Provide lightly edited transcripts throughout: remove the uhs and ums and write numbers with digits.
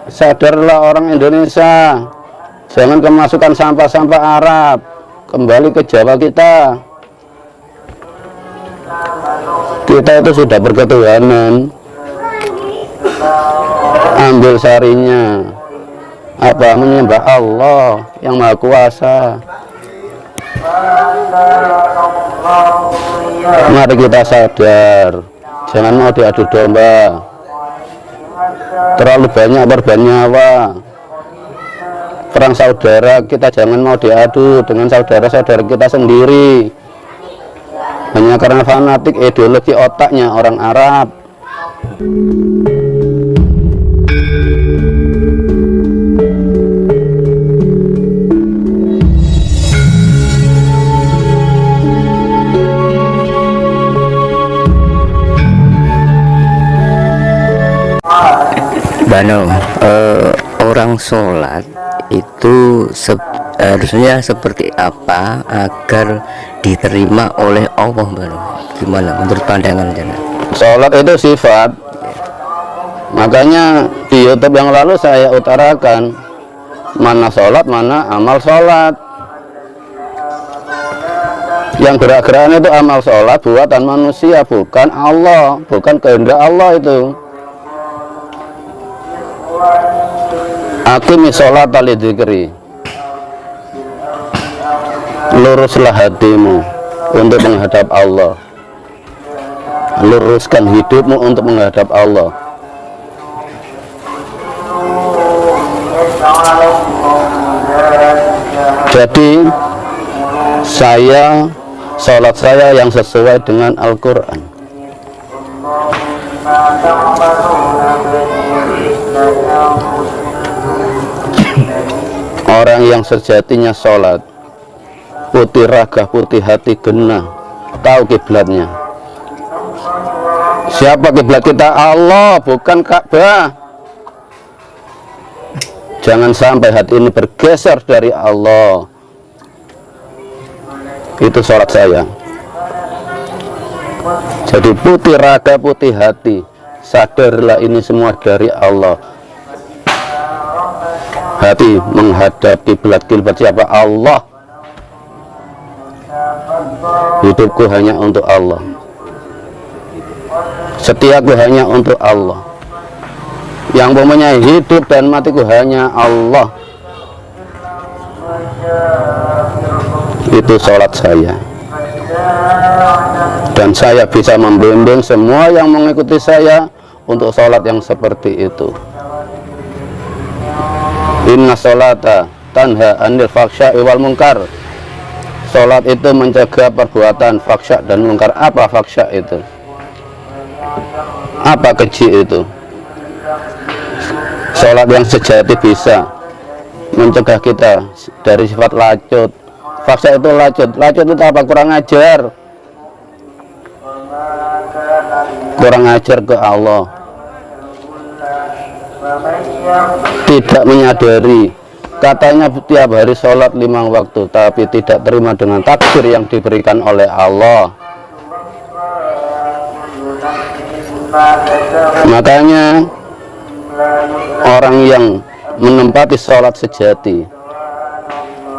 Sadarlah orang Indonesia, jangan kemasukan sampah-sampah Arab, kembali ke Jawa kita. Kita itu sudah berketuhanan, ambil sarinya apa? Menyembah Allah yang Maha Kuasa. Mari kita sadar, jangan mau diadu domba. Terlalu banyak korban nyawa. Perang saudara kita jangan mau diadu dengan saudara-saudara kita sendiri, hanya karena fanatik ideologi otaknya orang Arab. Bano, orang sholat itu harusnya seperti apa agar diterima oleh Allah, Bano? Gimana menurut pandangan Jana? Sholat itu sifat, makanya di YouTube yang lalu saya utarakan mana sholat, mana amal sholat. Yang gerak-gerakan itu amal sholat buatan manusia, bukan Allah, bukan kehendak Allah itu. Aqimi sholata lidzikri, luruslah hatimu untuk menghadap Allah, luruskan hidupmu untuk menghadap Allah. Jadi sholat saya yang sesuai dengan Al-Quran. Orang yang sejatinya sholat, putih ragah putih hati genah, tahu kiblatnya. Siapa kiblat kita? Allah, bukan Ka'bah. Jangan sampai hati ini bergeser dari Allah. Itu sholat saya. Jadi putih raga putih hati, sadarlah ini semua dari Allah. Hati menghadap kiblat siapa? Allah. Hidupku hanya untuk Allah, setiaku hanya untuk Allah, yang mempunyai hidup dan matiku hanya Allah. Itu sholat saya, dan saya bisa membimbing semua yang mengikuti saya untuk sholat yang seperti itu. Inna sholata tanha anil faksya'i wal munkar. Sholat itu mencegah perbuatan faksya dan munkar. Apa faksya itu? Apa keji itu? Sholat yang sejati bisa mencegah kita dari sifat lacut. Faksya itu lacut. Lacut itu apa? Kurang ajar. Kurang ajar ke Allah. Tidak menyadari, katanya tiap hari sholat 5 waktu, tapi tidak terima dengan takdir yang diberikan oleh Allah. Makanya orang yang menempati sholat sejati,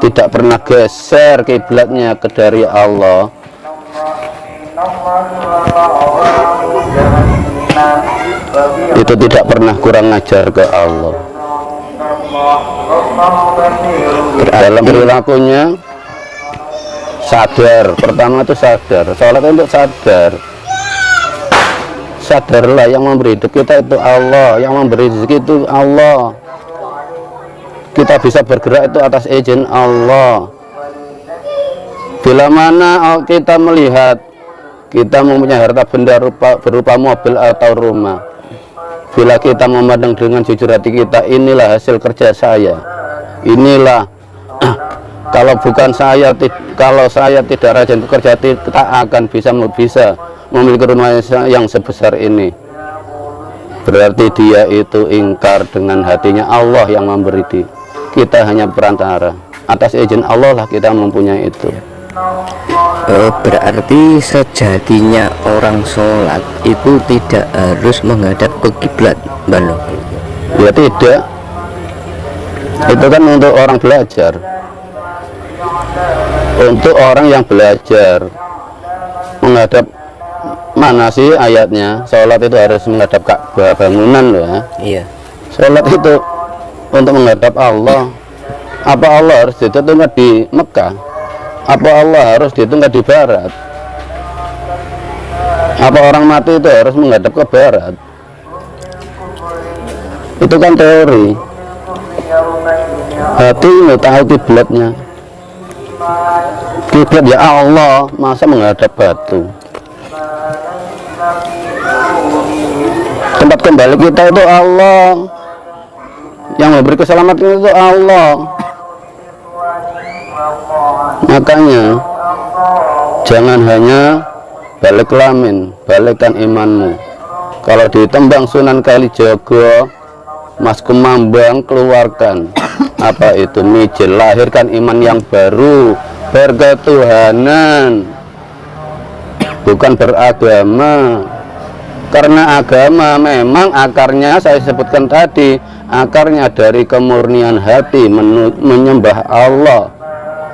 tidak pernah geser kiblatnya ke dari Allah, itu tidak pernah kurang ajar ke Allah. Dalam perilakunya sadar. Pertama itu sadar. Sholat untuk sadar. Sadarlah yang memberi hidup kita itu Allah, yang memberi rezeki itu Allah. Kita bisa bergerak itu atas izin Allah. Bila mana kita melihat kita mempunyai harta benda berupa mobil atau rumah, bila kita memandang dengan jujur hati kita, inilah hasil kerja saya, inilah kalau bukan saya, kalau saya tidak rajin bekerja, kita akan bisa memiliki rumah yang sebesar ini. Berarti dia itu ingkar dengan hatinya. Allah yang memberi, kita hanya perantara. Atas izin Allah lah kita mempunyai itu. Berarti sejatinya orang sholat itu tidak harus menghadap ke kiblat, Bano. Ya tidak, itu kan untuk orang belajar, untuk orang yang belajar menghadap. Mana sih ayatnya sholat itu harus menghadap Ka'bah, bangunan loh ya. Iya. Sholat itu untuk menghadap Allah. Apa Allah harus ditunggu di Mekah? Apa Allah harus ditunggu di barat? Apa orang mati itu harus menghadap ke barat? Itu kan teori. Hati ini tahu kiblatnya. Kiblat ya Allah, masa menghadap batu? Tempat kembali kita itu Allah, yang memberi keselamatan itu Allah. Makanya jangan hanya balik kelamin, balikkan imanmu. Kalau ditembang Sunan Kalijaga, Mas Kumambang keluarkan apa itu mijil, lahirkan iman yang baru, berketuhanan, bukan beragama. Karena agama memang akarnya saya sebutkan tadi, akarnya dari kemurnian hati menyembah Allah.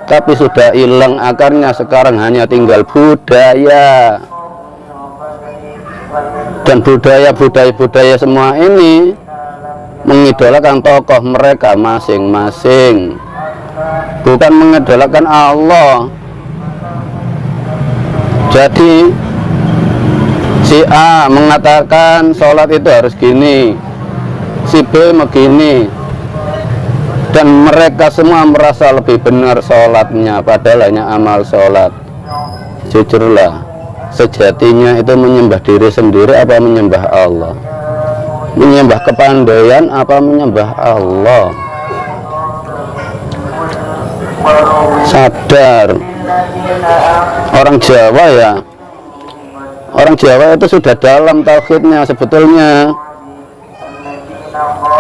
Tapi sudah hilang akarnya, sekarang hanya tinggal budaya. Dan budaya semua ini mengidolakan tokoh mereka masing-masing, bukan mengidolakan Allah. Jadi si A mengatakan sholat itu harus gini, si B begini, dan mereka semua merasa lebih benar sholatnya, padahal hanya amal sholat. Jujurlah, sejatinya itu menyembah diri sendiri apa menyembah Allah? Menyembah kepandaian apa menyembah Allah? Sadar. Orang Jawa ya, orang Jawa itu sudah dalam tauhidnya sebetulnya.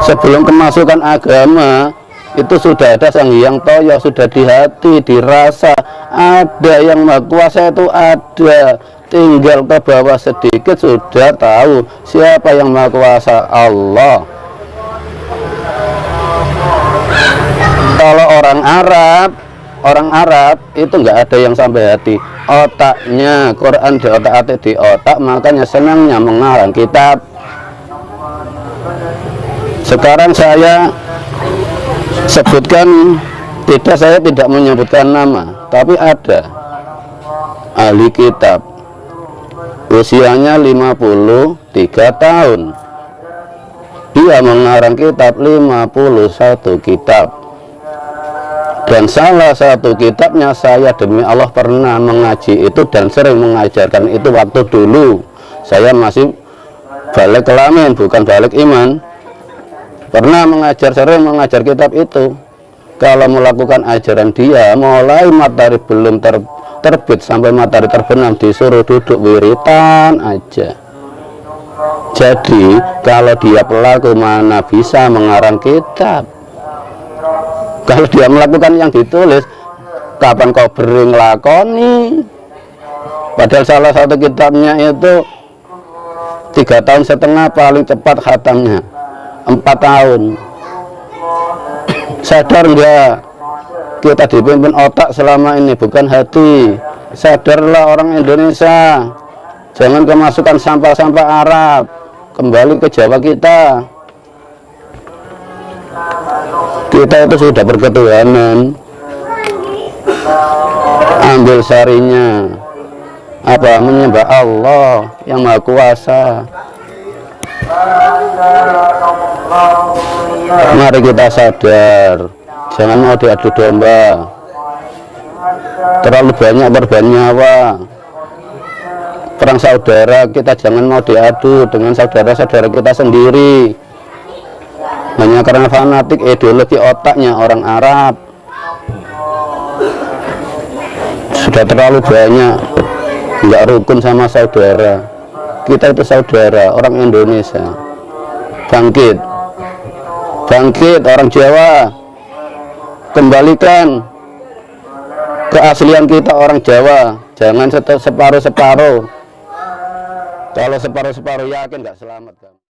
Sebelum kemasukan agama itu sudah ada Sang Hyang Toyo, sudah di hati, dirasa. Ada yang Maha Kuasa itu ada, tinggal ke bawah sedikit sudah tahu siapa yang Maha Kuasa, Allah. Kalau orang Arab itu nggak ada yang sampai hati, otaknya Quran di otak-atik di otak, makanya senangnya mengarang kitab. Sekarang saya sebutkan, saya tidak menyebutkan nama, tapi ada ahli kitab usianya 53 tahun, dia mengarang kitab 51 kitab. Dan salah satu kitabnya saya demi Allah pernah mengaji itu dan sering mengajarkan itu waktu dulu saya masih balik kelamin, bukan balik iman. Pernah mengajar, sering mengajar kitab itu. Kalau melakukan ajaran dia, mulai matahari belum terbit sampai matahari terbenam, disuruh duduk wiritan aja. Jadi kalau dia pelaku mana bisa mengarang kitab? Kalau dia melakukan yang ditulis, kapan kau beri ngelakoni? Padahal salah satu kitabnya itu 3,5 tahun paling cepat khatamnya, 4 tahun. Sadar enggak? Kita dipimpin otak selama ini, bukan hati. Sadarlah orang Indonesia, jangan kemasukan sampah-sampah Arab, kembali ke Jawa kita. Kita itu sudah berketuhanan, ambil sarinya apa? Menyembah Allah yang Maha Kuasa. Mari kita sadar, jangan mau diadu domba. Terlalu banyak korban nyawa. Perang saudara kita jangan mau diadu dengan saudara-saudara kita sendiri, hanya karena fanatik ideologi otaknya orang Arab. Sudah terlalu banyak nggak rukun sama saudara. Kita itu saudara, orang Indonesia. Bangkit, bangkit orang Jawa, kembalikan keaslian kita orang Jawa. Jangan separuh-separuh. Kalau separuh-separuh yakin nggak selamat.